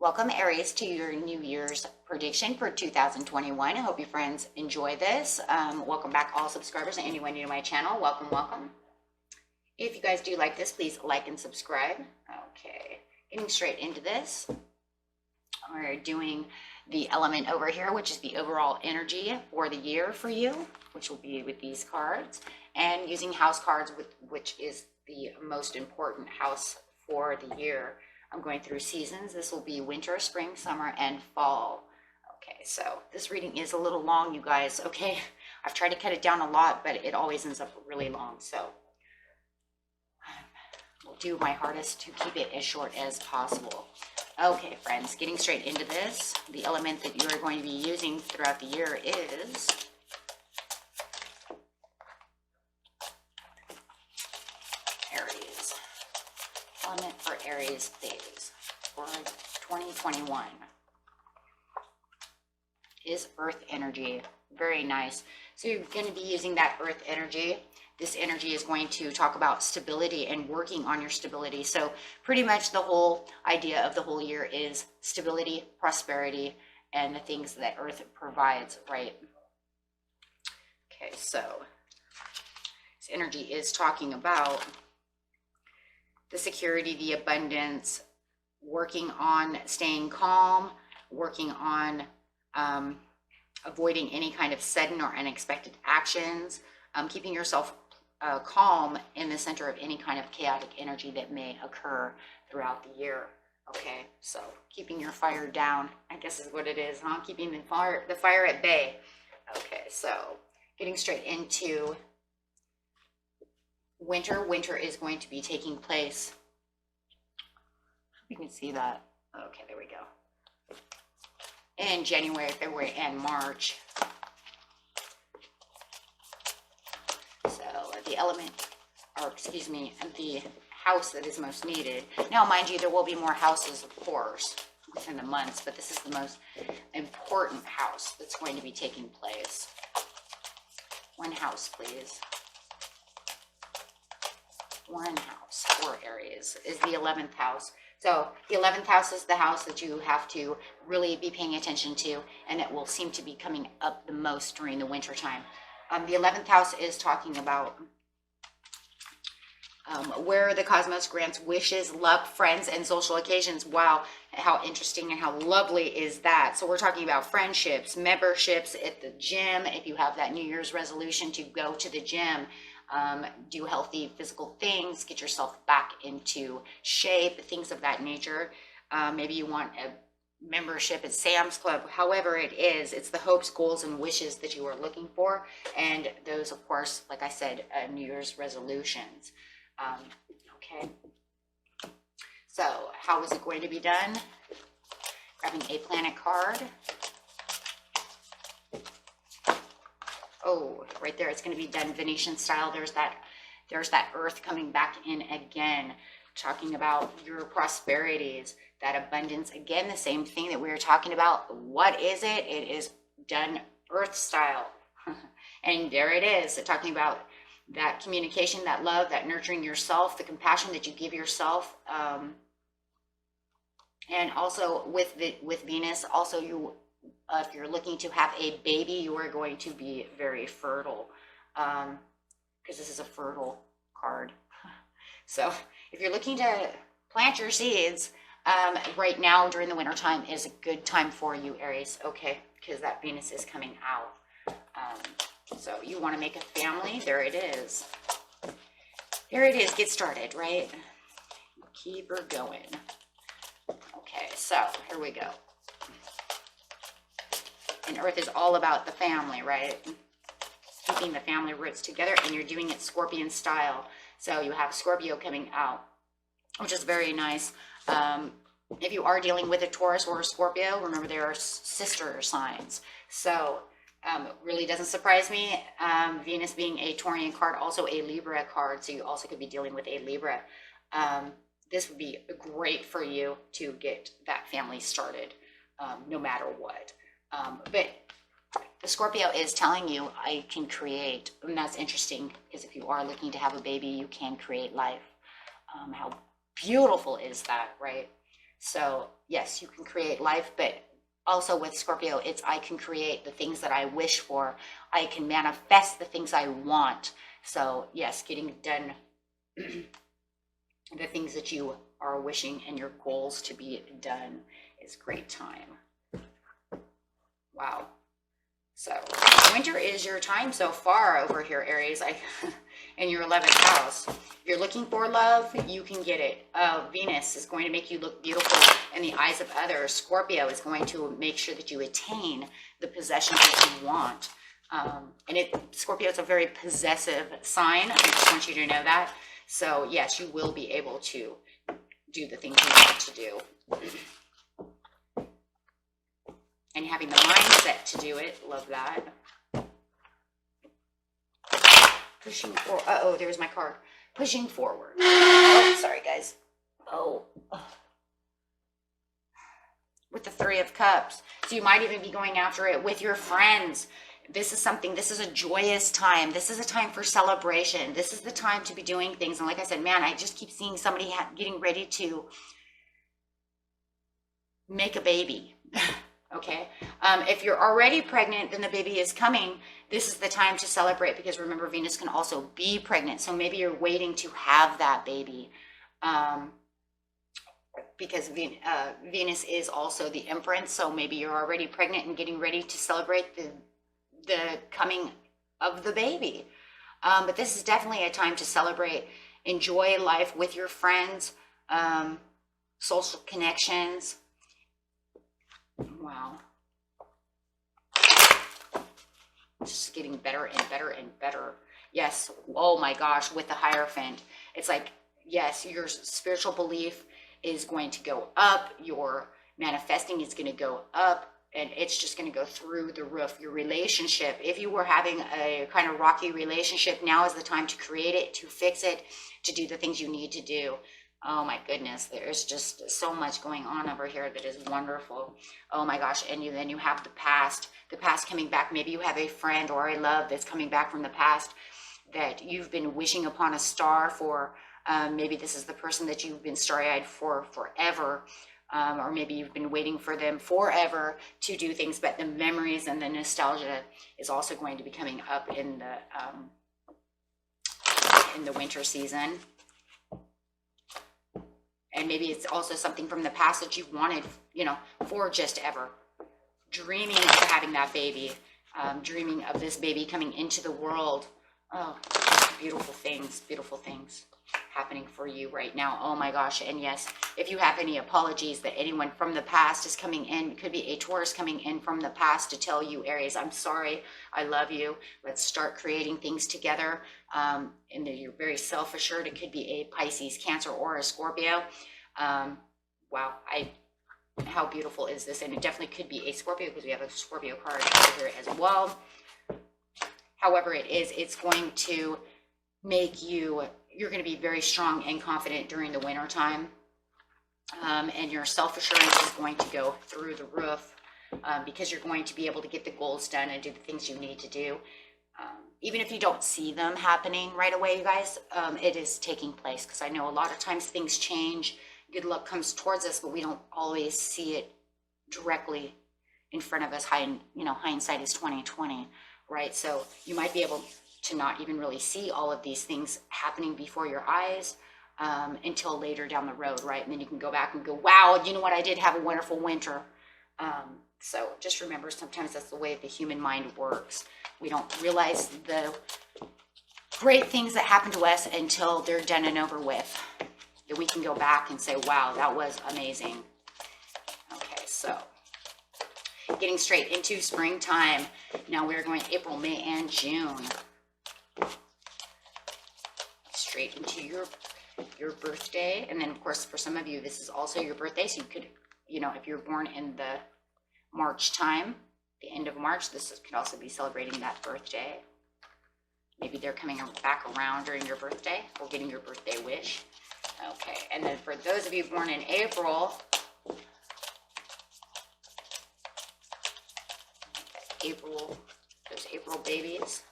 Welcome, Aries, to your New Year's prediction for 2021. I hope you friends enjoy this. Welcome back, all subscribers, and anyone new to my channel. Welcome, welcome. If you guys do like this, please like and subscribe. Okay, getting straight into this. We're doing the element over here, which is the overall energy for the year for you, which will be with these cards, and using house cards, which is the most important house for the year. I'm going through seasons. This will be winter, spring, summer, and fall. Okay, so this reading is a little long, you guys. Okay, I've tried to cut it down a lot, but it always ends up really long. So we'll do my hardest to keep it as short as possible. Okay, friends, getting straight into this. The element that you are going to be using throughout the year is Aries. Element for Aries, please, for 2021 is earth energy. Very nice. So you're going to be using that earth energy. This energy is going to talk about stability and working on your stability. So pretty much the whole idea of the whole year is stability, prosperity, and the things that earth provides, right? Okay, so this energy is talking about the security, the abundance, working on staying calm, working on avoiding any kind of sudden or unexpected actions, keeping yourself calm in the center of any kind of chaotic energy that may occur throughout the year. Okay, so keeping your fire down, I guess is what it is, huh? Keeping the fire at bay. Okay, so getting straight into winter. Winter is going to be taking place. You can see that. Okay, there we go. In January, February, and March. So the element, or excuse me, the house that is most needed. Now, mind you, there will be more houses, of course, within the months, but this is the most important house that's going to be taking place. One house, please. One house for Aries is the 11th house. So the 11th house is the house that you have to really be paying attention to, and it will seem to be coming up the most during the winter time. The 11th house is talking about where the cosmos grants wishes, luck, friends, and social occasions. Wow, how interesting and how lovely is that? So we're talking about friendships, memberships at the gym. If you have that New Year's resolution to go to the gym, do healthy physical things, get yourself back into shape, things of that nature. Maybe you want a membership at Sam's Club. However it is, it's the hopes, goals, and wishes that you are looking for. And those, of course, like I said, New Year's resolutions. Okay. So how is it going to be done? Grabbing a planet card. Oh, right there, it's going to be done Venetian style. There's that earth coming back in again, talking about your prosperities, that abundance. Again, the same thing that we were talking about. What is it? It is done earth style. And there it is, talking about that communication, that love, that nurturing yourself, the compassion that you give yourself. And also with Venus, also if you're looking to have a baby, you are going to be very fertile, because this is a fertile card. So if you're looking to plant your seeds, right now during the winter time is a good time for you, Aries, okay, because that Venus is coming out. So you want to make a family. There it is. There it is. Get started, right? Keep her going. Okay, so here we go. And earth is all about the family, right? Keeping the family roots together, and you're doing it Scorpion style. So you have Scorpio coming out, which is very nice. If you are dealing with a Taurus or a Scorpio, remember they are sister signs. So really doesn't surprise me. Venus being a Taurian card, also a Libra card. So you also could be dealing with a Libra. This would be great for you to get that family started, no matter what. But the Scorpio is telling you, I can create, and that's interesting, because if you are looking to have a baby, you can create life. How beautiful is that, right? So yes, you can create life, but also with Scorpio, it's I can create the things that I wish for. I can manifest the things I want. So yes, getting done the things that you are wishing and your goals to be done is great time. Wow. So winter is your time so far over here, Aries. In your 11th house. If you're looking for love, you can get it. Venus is going to make you look beautiful in the eyes of others. Scorpio is going to make sure that you attain the possessions that you want. Scorpio is a very possessive sign. I just want you to know that. So yes, you will be able to do the things you want to do. And having the mindset to do it, love that. Pushing forward. Uh-oh, there's my card. Pushing forward. Oh, sorry, guys. Oh. With the 3 of Cups. So you might even be going after it with your friends. This is a joyous time. This is a time for celebration. This is the time to be doing things. And like I said, man, I just keep seeing somebody getting ready to make a baby. Okay. If you're already pregnant, then the baby is coming. This is the time to celebrate, because remember, Venus can also be pregnant. So maybe you're waiting to have that baby. Because Venus is also the Empress. So maybe you're already pregnant and getting ready to celebrate the coming of the baby. But this is definitely a time to celebrate, enjoy life with your friends, social connections. Wow. Just getting better and better and better. Yes. Oh my gosh. With the Hierophant, it's like, yes, your spiritual belief is going to go up. Your manifesting is going to go up. And it's just going to go through the roof. Your relationship, if you were having a kind of rocky relationship, now is the time to create it, to fix it, to do the things you need to do. Oh my goodness, there's just so much going on over here that is wonderful. Oh my gosh, and then you have the past coming back. Maybe you have a friend or a love that's coming back from the past that you've been wishing upon a star for. Maybe this is the person that you've been starry-eyed for forever. Or maybe you've been waiting for them forever to do things, but the memories and the nostalgia is also going to be coming up in the winter season. And maybe it's also something from the past that you've wanted, for just ever. Dreaming of having that baby, dreaming of this baby coming into the world. Oh, beautiful things happening for you right now. Oh my gosh. And yes, if you have any apologies that anyone from the past is coming in, it could be a Taurus coming in from the past to tell you, Aries, I'm sorry, I love you. Let's start creating things together. And you're very self-assured. It could be a Pisces, Cancer, or a Scorpio. Wow. How beautiful is this? And it definitely could be a Scorpio, because we have a Scorpio card over here as well. However it's going to make you're going to be very strong and confident during the winter time. And your self-assurance is going to go through the roof, because you're going to be able to get the goals done and do the things you need to do. Even if you don't see them happening right away, you guys, it is taking place, because I know a lot of times things change. Good luck comes towards us, but we don't always see it directly in front of us. Hindsight is 20/20, right? So you might be able to not even really see all of these things happening before your eyes until later down the road, right? And then you can go back and go, wow, you know what? I did have a wonderful winter. So just remember, sometimes that's the way the human mind works. We don't realize the great things that happen to us until they're done and over with. That we can go back and say, wow, that was amazing. Okay, so getting straight into springtime. Now we're going April, May, and June. Straight into your birthday. And then, of course, for some of you, this is also your birthday. So you could, if you're born in the March time, the end of March, this could also be celebrating that birthday. Maybe they're coming back around during your birthday or getting your birthday wish. Okay, and then for those of you born in April, those April babies,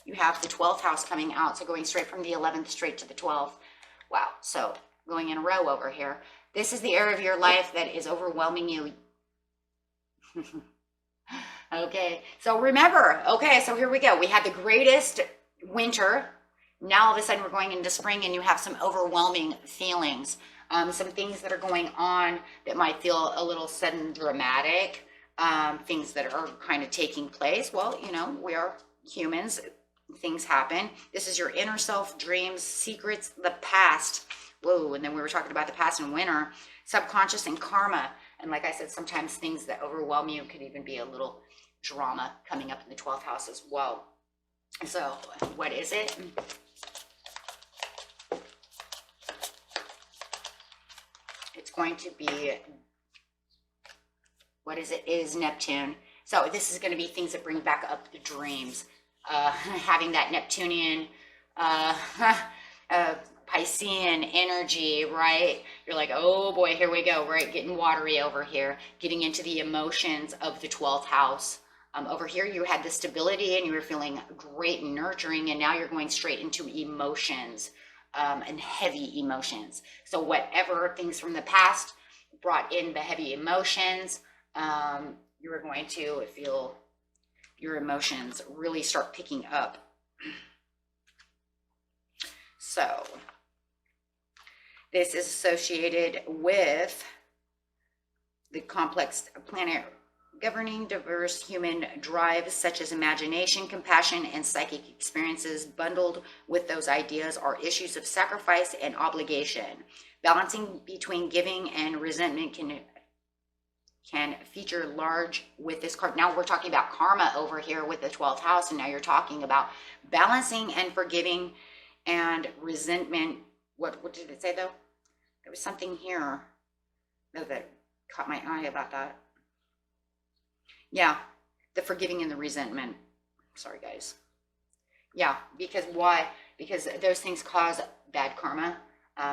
you have the 12th house coming out, so going straight from the 11th straight to the 12th. Wow, so going in a row over here. This is the area of your life that is overwhelming you. Okay, so remember, okay, so here we go. We had the greatest winter. Now all of a sudden we're going into spring and you have some overwhelming feelings. Some things that are going on that might feel a little sudden dramatic. Things that are kind of taking place. Well, you know, we are humans. Things happen. This is your inner self, dreams, secrets, the past. Whoa, and then we were talking about the past and winter, subconscious and karma. And like I said, sometimes things that overwhelm you could even be a little drama coming up in the 12th house as well. So what is it? It's going to be, what is it? It is Neptune. So this is going to be things that bring back up the dreams. Having that Neptunian, Piscean energy, right? You're like, oh boy, here we go, right? Getting watery over here, getting into the emotions of the 12th house. Over here, you had the stability and you were feeling great and nurturing, and now you're going straight into emotions, and heavy emotions. So whatever things from the past brought in the heavy emotions, you are going to feel your emotions really start picking up. So this is associated with the complex planet governing diverse human drives such as imagination, compassion, and psychic experiences. Bundled with those ideas are issues of sacrifice and obligation. Balancing between giving and resentment can feature large with this card. Now we're talking about karma over here with the 12th house, and now you're talking about balancing and forgiving and resentment. What did it say though? There was something here that caught my eye about that. Yeah, the forgiving and the resentment. Sorry, guys. Yeah, because why? Because those things cause bad karma.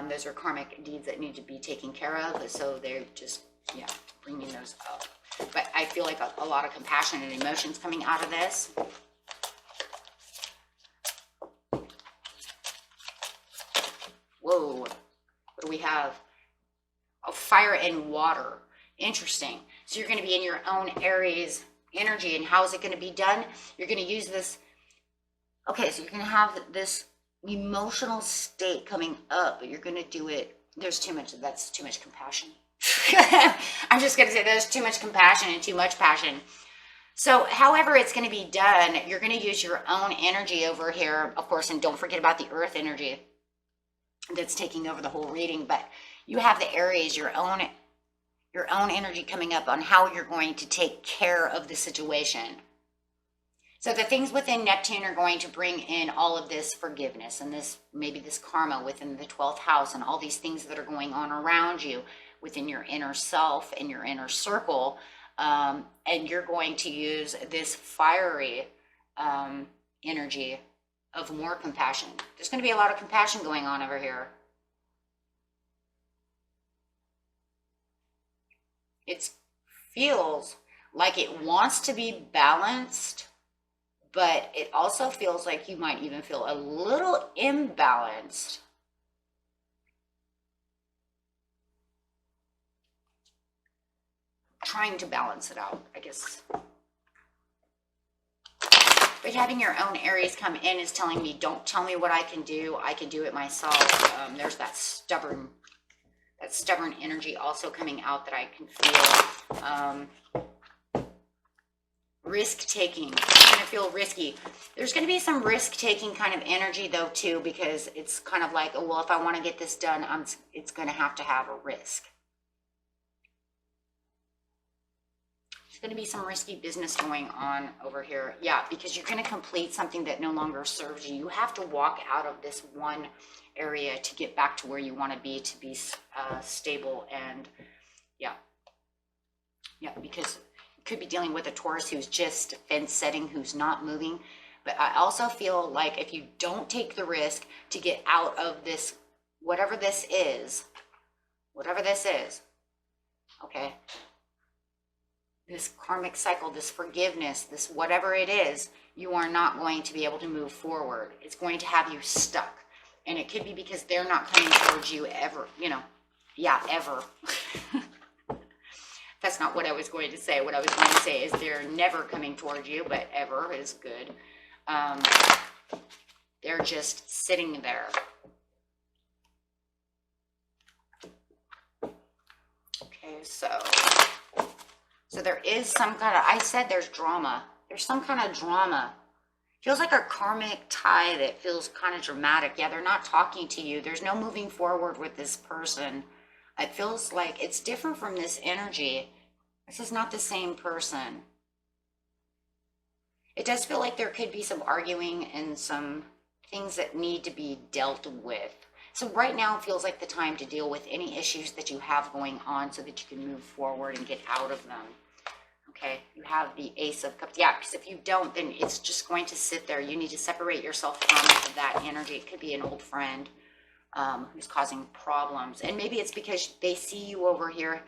Those are karmic deeds that need to be taken care of. So they're just, yeah, bringing those up. But I feel like a lot of compassion and emotions coming out of this. Whoa, what do we have? Oh, fire and water. Interesting. So you're going to be in your own Aries energy. And how is it going to be done? You're going to use this. Okay, so you're going to have this emotional state coming up, but you're going to do it. That's too much compassion. I'm just going to say there's too much compassion and too much passion. So however it's going to be done, you're going to use your own energy over here, of course, and don't forget about the earth energy that's taking over the whole reading. But you have the Aries, your own energy coming up on how you're going to take care of the situation. So the things within Neptune are going to bring in all of this forgiveness and this, maybe this karma within the 12th house, and all these things that are going on around you within your inner self and your inner circle. And you're going to use this fiery energy of more compassion. There's going to be a lot of compassion going on over here. It feels like it wants to be balanced, but it also feels like you might even feel a little imbalanced. Trying to balance it out, I guess. But having your own Aries come in is telling me, don't tell me what I can do it myself. There's that stubborn energy also coming out that I can feel. Risk taking. It's going to feel risky. There's going to be some risk taking kind of energy though too, because it's kind of like, oh well, if I want to get this done, it's going to have a risk. There's going to be some risky business going on over here. Yeah, because you're going to complete something that no longer serves you. You have to walk out of this one area to get back to where you want to be stable. And yeah, because you could be dealing with a Taurus who's just fence setting, who's not moving. But I also feel like if you don't take the risk to get out of this, whatever this is, okay, this karmic cycle, this forgiveness, this whatever it is, you are not going to be able to move forward. It's going to have you stuck. And it could be because they're not coming towards you ever, you know. Yeah, ever. That's not what I was going to say. What I was going to say is they're never coming towards you, but ever is good. They're just sitting there. Okay, so there is some kind of, I said there's drama. There's some kind of drama. Feels like a karmic tie that feels kind of dramatic. Yeah, they're not talking to you. There's no moving forward with this person. It feels like it's different from this energy. This is not the same person. It does feel like there could be some arguing and some things that need to be dealt with. So right now it feels like the time to deal with any issues that you have going on so that you can move forward and get out of them. Okay, you have the Ace of Cups. Yeah, because if you don't, then it's just going to sit there. You need to separate yourself from that energy. It could be an old friend who's causing problems. And maybe it's because they see you over here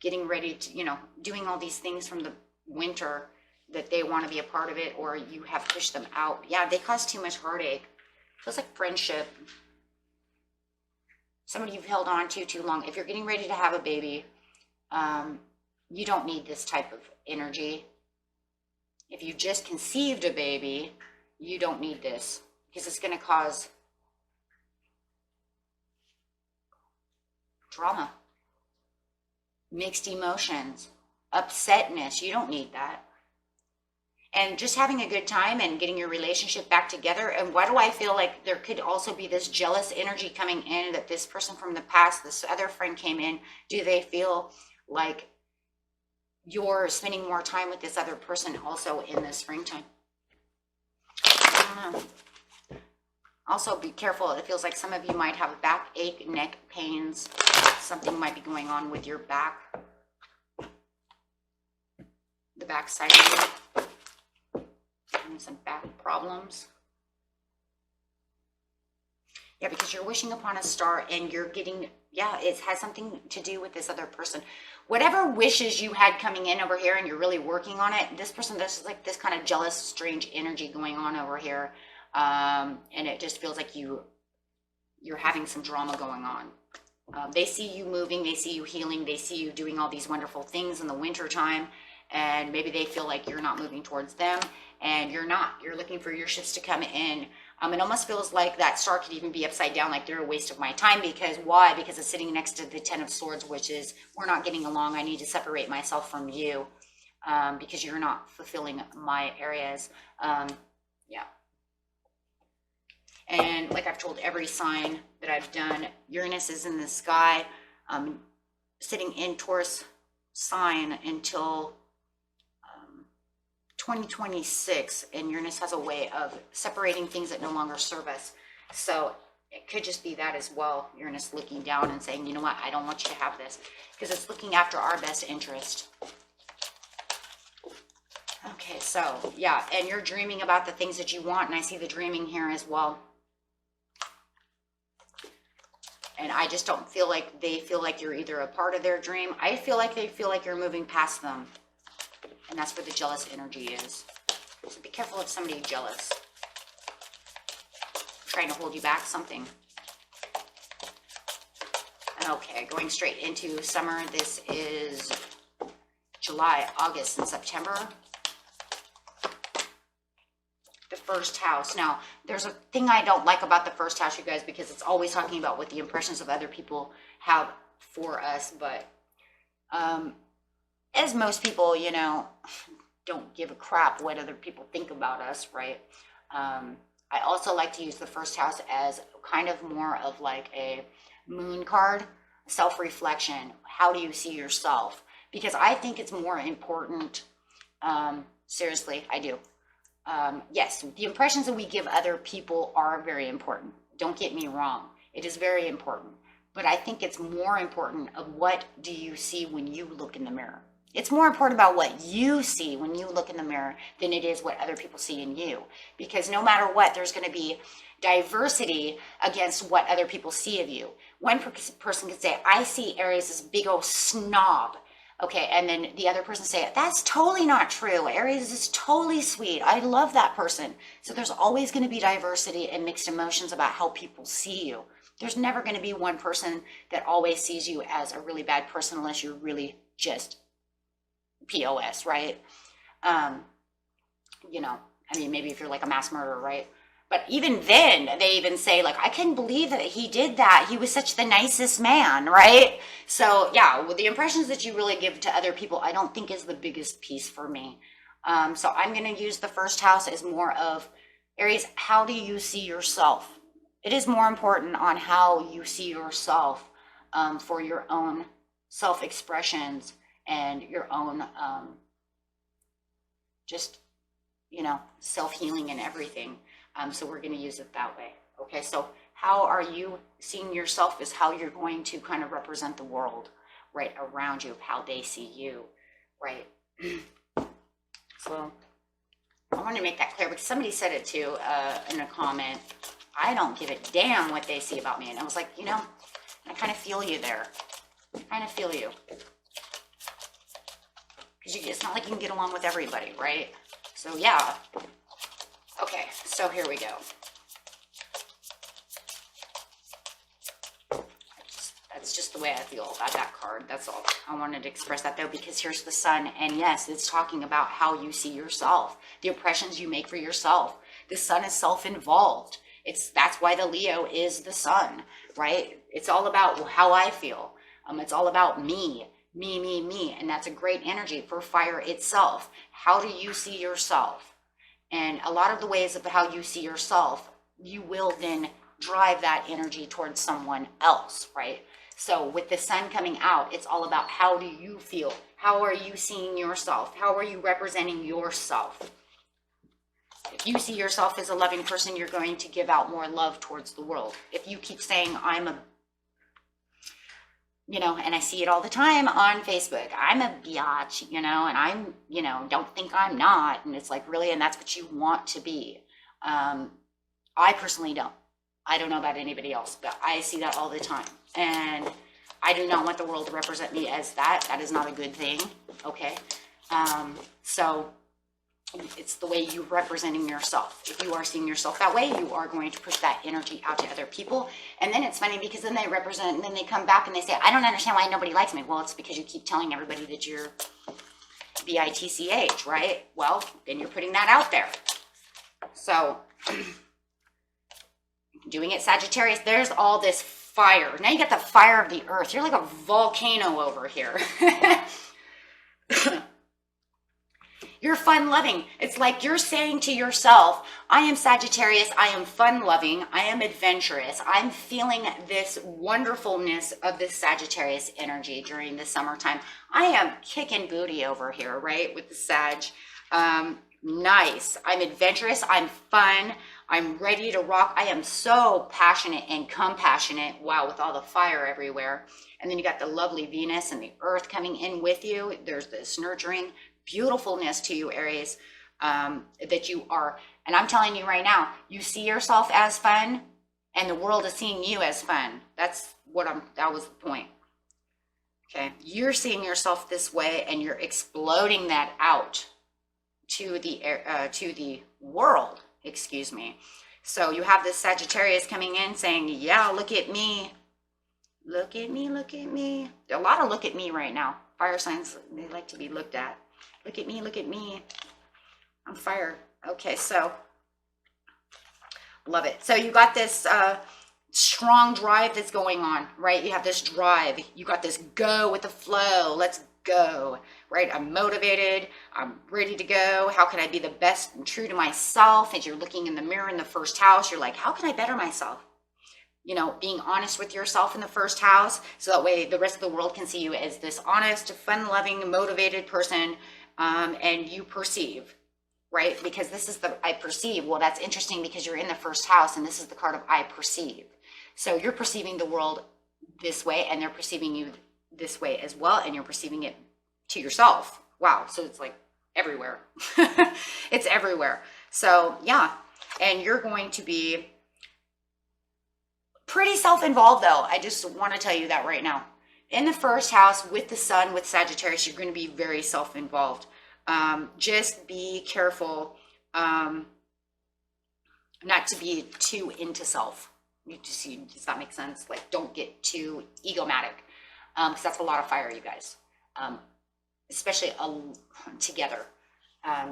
getting ready to, you know, doing all these things from the winter that they want to be a part of it, or you have pushed them out. Yeah, they cause too much heartache. Feels like friendship. Somebody you've held on to too long. If you're getting ready to have a baby, you don't need this type of energy. If you just conceived a baby, you don't need this, because it's going to cause drama, mixed emotions, upsetness. You don't need that. And just having a good time and getting your relationship back together. And why do I feel like there could also be this jealous energy coming in, that this person from the past, this other friend came in? Do they feel like you're spending more time with this other person also in the springtime? I don't know. Also be careful. It feels like some of you might have backache, neck pains. Something might be going on with your back. The back side of you. Some back problems. Yeah, because you're wishing upon a star and you're getting, yeah, it has something to do with this other person. Whatever wishes you had coming in over here and you're really working on it, this person, there's like this kind of jealous, strange energy going on over here. And it just feels like you're having some drama going on. They see you moving, they see you healing, they see you doing all these wonderful things in the winter time. And maybe they feel like you're not moving towards them, and you're not. You're looking for your shifts to come in. It almost feels like that star could even be upside down, like they're a waste of my time. Because why? Because it's sitting next to the Ten of Swords, which is, we're not getting along. I need to separate myself from you because you're not fulfilling my areas. Yeah. And like I've told every sign that I've done, Uranus is in the sky, sitting in Taurus sign until 2026, and Uranus has a way of separating things that no longer serve us. So it could just be that as well. Uranus looking down and saying, you know what, I don't want you to have this, because it's looking after our best interest. Okay, so yeah, and you're dreaming about the things that you want, and I see the dreaming here as well. And I just don't feel like they feel like you're either a part of their dream. I feel like they feel like you're moving past them. And that's where the jealous energy is. So be careful of somebody jealous. Trying to hold you back, something. Okay, going straight into summer. This is July, August, and September. The first house. Now, there's a thing I don't like about the first house, you guys, because it's always talking about what the impressions of other people have for us. But as most people, you know, don't give a crap what other people think about us, right? I also like to use the first house as kind of more of like a moon card, self-reflection. How do you see yourself? Because I think it's more important. Seriously, I do. Yes, the impressions that we give other people are very important. Don't get me wrong. It is very important. But I think it's more important of what do you see when you look in the mirror. It's more important about what you see when you look in the mirror than it is what other people see in you. Because no matter what, there's going to be diversity against what other people see of you. One person could say, I see Aries as big old snob. Okay, and then the other person say, that's totally not true. Aries is totally sweet. I love that person. So there's always going to be diversity and mixed emotions about how people see you. There's never going to be one person that always sees you as a really bad person unless you're really just POS, right? You know, I mean, maybe if you're like a mass murderer, right? But even then, they even say, like, I couldn't believe that he did that. He was such the nicest man, right? So, yeah, with the impressions that you really give to other people, I don't think is the biggest piece for me. So I'm going to use the first house as more of, Aries, how do you see yourself? It is more important on how you see yourself for your own self-expressions and your own just, you know, self-healing and everything. So we're going to use it that way. Okay, so how are you seeing yourself is how you're going to kind of represent the world right around you, how they see you, right? So I want to make that clear because somebody said it too in a comment. I don't give a damn what they see about me. And I was like, you know, I kind of feel you there. I kind of feel you. Because it's not like you can get along with everybody, right? So yeah. Okay, so here we go. That's just the way I feel about that card. That's all. I wanted to express that though, because here's the sun. And yes, it's talking about how you see yourself, the impressions you make for yourself. The sun is self-involved. That's why the Leo is the sun, right? It's all about how I feel. It's all about me. And that's a great energy for fire itself. How do you see yourself? And a lot of the ways of how you see yourself, you will then drive that energy towards someone else, right? So with the sun coming out, it's all about how do you feel? How are you seeing yourself? How are you representing yourself? If you see yourself as a loving person, you're going to give out more love towards the world. If you keep saying, I'm a, you know, and I see it all the time on Facebook, I'm a biatch, you know, and I'm, you know, don't think I'm not. And it's like, really, and that's what you want to be. I personally don't. I don't know about anybody else, but I see that all the time. And I do not want the world to represent me as that. That is not a good thing, okay? So it's the way you're representing yourself. If you are seeing yourself that way, you are going to push that energy out to other people. And then it's funny because then they represent, and then they come back and they say, I don't understand why nobody likes me. Well, it's because you keep telling everybody that you're bitch, right? Well, then you're putting that out there. So doing it Sagittarius, there's all this fire. Now you got the fire of the earth. You're like a volcano over here. You're fun loving. It's like you're saying to yourself, I am Sagittarius, I am fun loving, I am adventurous. I'm feeling this wonderfulness of this Sagittarius energy during the summertime. I am kicking booty over here, right? With the Sag. Nice. I'm adventurous. I'm fun. I'm ready to rock. I am so passionate and compassionate. Wow, with all the fire everywhere. And then you got the lovely Venus and the earth coming in with you. There's this nurturing beautifulness to you, Aries, that you are. And I'm telling you right now, you see yourself as fun and the world is seeing you as fun. That was the point. Okay. You're seeing yourself this way and you're exploding that out to the world, excuse me. So you have this Sagittarius coming in saying, yeah, look at me. Look at me, look at me. A lot of look at me right now. Fire signs, they like to be looked at. Look at me, look at me. I'm fire. Okay, so love it. So you got this strong drive that's going on, right? You have this drive. You got this go with the flow. Let's go, right? I'm motivated. I'm ready to go. How can I be the best and true to myself? As you're looking in the mirror in the first house, you're like, how can I better myself? You know, being honest with yourself in the first house, so that way the rest of the world can see you as this honest, fun-loving, motivated person, and you perceive, right? Because this is I perceive. Well, that's interesting because you're in the first house, and this is the card of I perceive. So you're perceiving the world this way, and they're perceiving you this way as well, and you're perceiving it to yourself. Wow, so it's like everywhere. It's everywhere. So yeah, and you're going to be pretty self-involved though. I just want to tell you that right now. in the first house with the sun, with Sagittarius, you're going to be very self-involved. Just be careful not to be too into self. Does that make sense? Like, don't get too egomatic, because that's a lot of fire, you guys, especially together.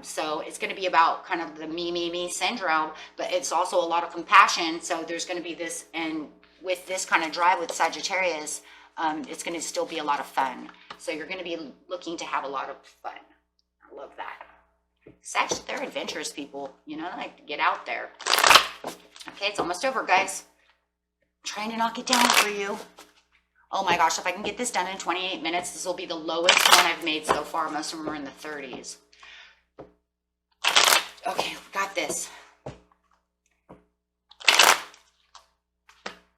So it's going to be about kind of the me syndrome, but it's also a lot of compassion. So there's going to be this, and with this kind of drive with Sagittarius, it's going to still be a lot of fun. So you're going to be looking to have a lot of fun. I love that. Sag, they're adventurous people, you know, like to get out there. Okay, it's almost over, guys. I'm trying to knock it down for you. Oh my gosh, if I can get this done in 28 minutes, this will be the lowest one I've made so far. Most of them are in the 30s. Okay, got this.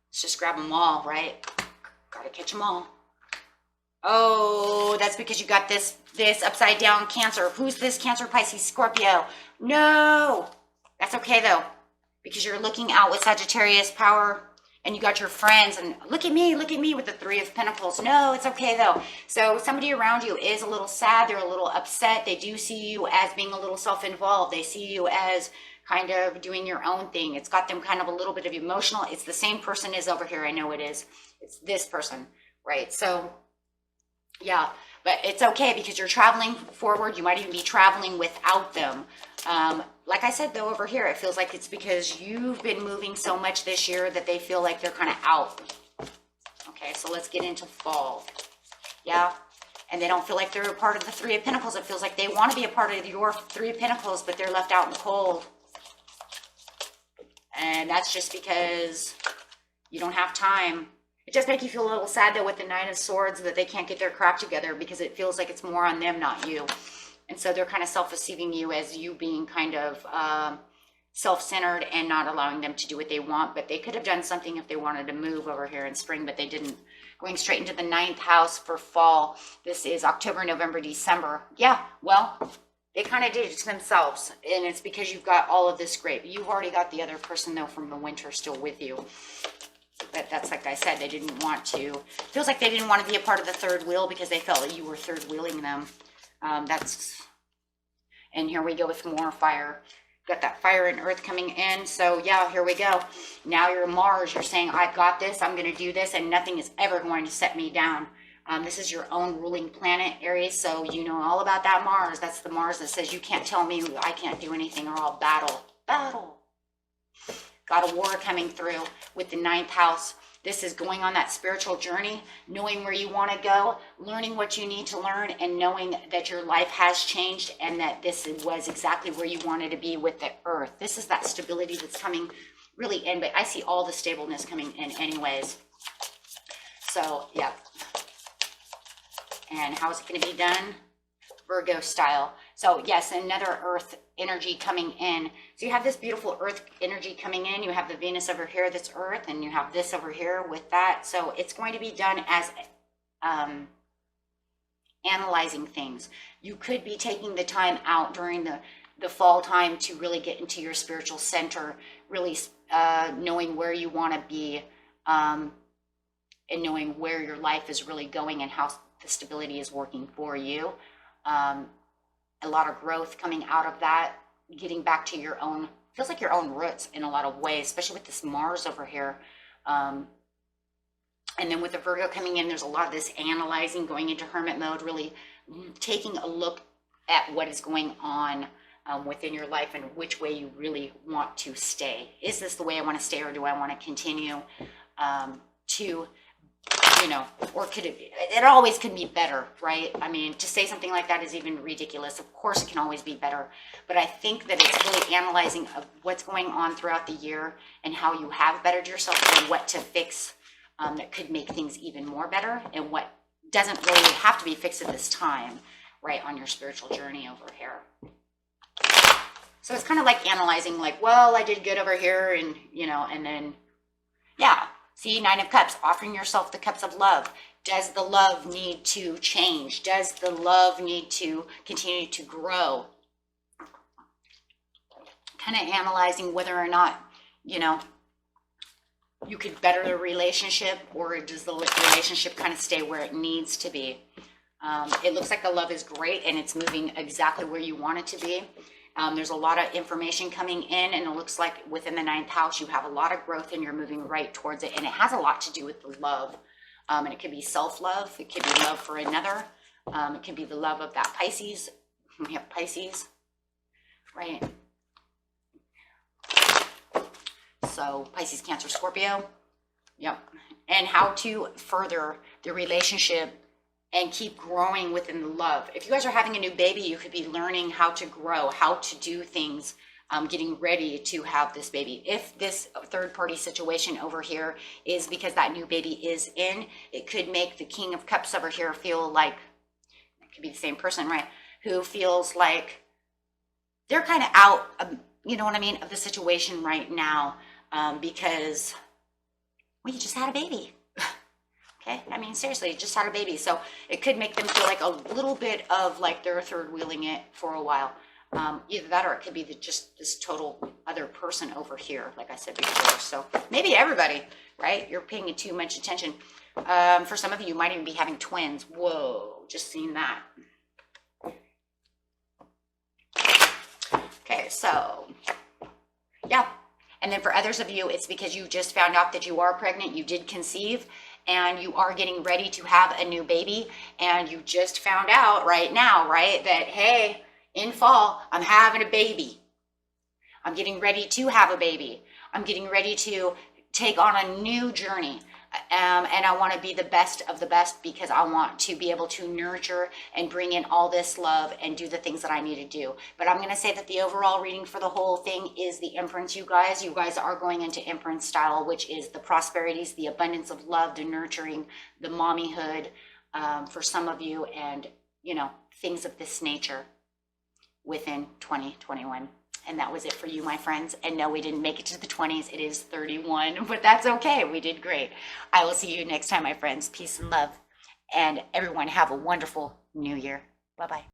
Let's just grab them all, right? Gotta catch them all. Oh, that's because you got this upside down Cancer. Who's this? Cancer, Pisces, Scorpio. No, that's okay though, because you're looking out with Sagittarius power, and you got your friends, and look at me with the Three of Pentacles. No, it's okay though. So somebody around you is a little sad. They're a little upset. They do see you as being a little self-involved. They see you as kind of doing your own thing. It's got them kind of a little bit of emotional. It's the same person is over here. I know it is. It's this person, right? So yeah, but it's okay because you're traveling forward. You might even be traveling without them. Like I said, though, over here, it feels like it's because you've been moving so much this year that they feel like they're kind of out. Okay, so let's get into fall. Yeah, and they don't feel like they're a part of the Three of Pentacles. It feels like they want to be a part of your Three of Pentacles, but they're left out in the cold. And that's just because you don't have time. It just makes you feel a little sad, though, with the Nine of Swords that they can't get their crap together because it feels like it's more on them, not you. And so they're kind of self-deceiving you as you being kind of self-centered and not allowing them to do what they want. But they could have done something if they wanted to move over here in spring, but they didn't. Going straight into the 9th house for fall. This is October, November, December. Yeah, well, they kind of did it to themselves. And it's because you've got all of this great. You've already got the other person, though, from the winter still with you. But that's, like I said, they didn't want to. Feels like they didn't want to be a part of the third wheel because they felt that you were third wheeling them. And here we go with more fire. Got that fire and earth coming in. So yeah, here we go. Now you're Mars. You're saying, I've got this. I'm going to do this, and nothing is ever going to set me down. This is your own ruling planet, Aries. So you know all about that Mars. That's the Mars that says you can't tell me I can't do anything, or I'll battle. Battle. Got a war coming through with the 9th house. This is going on that spiritual journey, knowing where you want to go, learning what you need to learn, and knowing that your life has changed and that this was exactly where you wanted to be with the earth. This is that stability that's coming really in, but I see all the stableness coming in anyways. So, yeah. And how is it going to be done? Virgo style. So yes, another earth energy coming in. So you have this beautiful earth energy coming in. You have the Venus over here that's earth, and you have this over here with that. So it's going to be done as analyzing things. You could be taking the time out during the fall time to really get into your spiritual center, really knowing where you want to be, and knowing where your life is really going and how the stability is working for you. A lot of growth coming out of that, getting back to your own, feels like your own roots in a lot of ways, especially with this Mars over here. And then with the Virgo coming in, there's a lot of this analyzing, going into hermit mode, really taking a look at what is going on within your life and which way you really want to stay. Is this the way I want to stay, or do I want to continue to, you know, or could it always could be better, right? I mean, to say something like that is even ridiculous. Of course it can always be better, but I think that it's really analyzing of what's going on throughout the year and how you have bettered yourself and what to fix that could make things even more better, and what doesn't really have to be fixed at this time, right, on your spiritual journey over here. So it's kind of like analyzing, like, well, I did good over here, and, you know, and then, yeah. See, 9 of Cups, offering yourself the cups of love. Does the love need to change? Does the love need to continue to grow? Kind of analyzing whether or not, you know, you could better the relationship, or does the relationship kind of stay where it needs to be? It looks like the love is great and it's moving exactly where you want it to be. There's a lot of information coming in, and it looks like within the 9th house, you have a lot of growth and you're moving right towards it. And it has a lot to do with the love. And it could be self-love. It could be love for another. It could be the love of that Pisces. We have Pisces, right? So Pisces, Cancer, Scorpio. Yep. And how to further the relationship and keep growing within the love. If you guys are having a new baby, you could be learning how to grow, how to do things, getting ready to have this baby. If this third party situation over here is because that new baby is in, it could make the King of Cups over here feel like, it could be the same person, right? Who feels like they're kind of out, you know what I mean, of the situation right now, because, well, you just had a baby. Okay, I mean, seriously, you just had a baby. So it could make them feel like a little bit of like they're third wheeling it for a while. Either that, or it could be just this total other person over here, like I said before. So maybe everybody, right? You're paying too much attention. For some of you, you might even be having twins. Whoa, just seen that. Okay, so yeah. And then for others of you, it's because you just found out that you are pregnant, you did conceive, and you are getting ready to have a new baby, and you just found out right now, right, that, hey, in fall, I'm having a baby. I'm getting ready to have a baby. I'm getting ready to take on a new journey. And I want to be the best of the best, because I want to be able to nurture and bring in all this love and do the things that I need to do. But I'm going to say that the overall reading for the whole thing is the Empress, you guys. You guys are going into Empress style, which is the prosperities, the abundance of love, the nurturing, the mommyhood, for some of you, and, you know, things of this nature within 2021. And that was it for you, my friends. And no, we didn't make it to the 20s. It is 31, but that's okay. We did great. I will see you next time, my friends. Peace and love. And everyone have a wonderful new year. Bye-bye.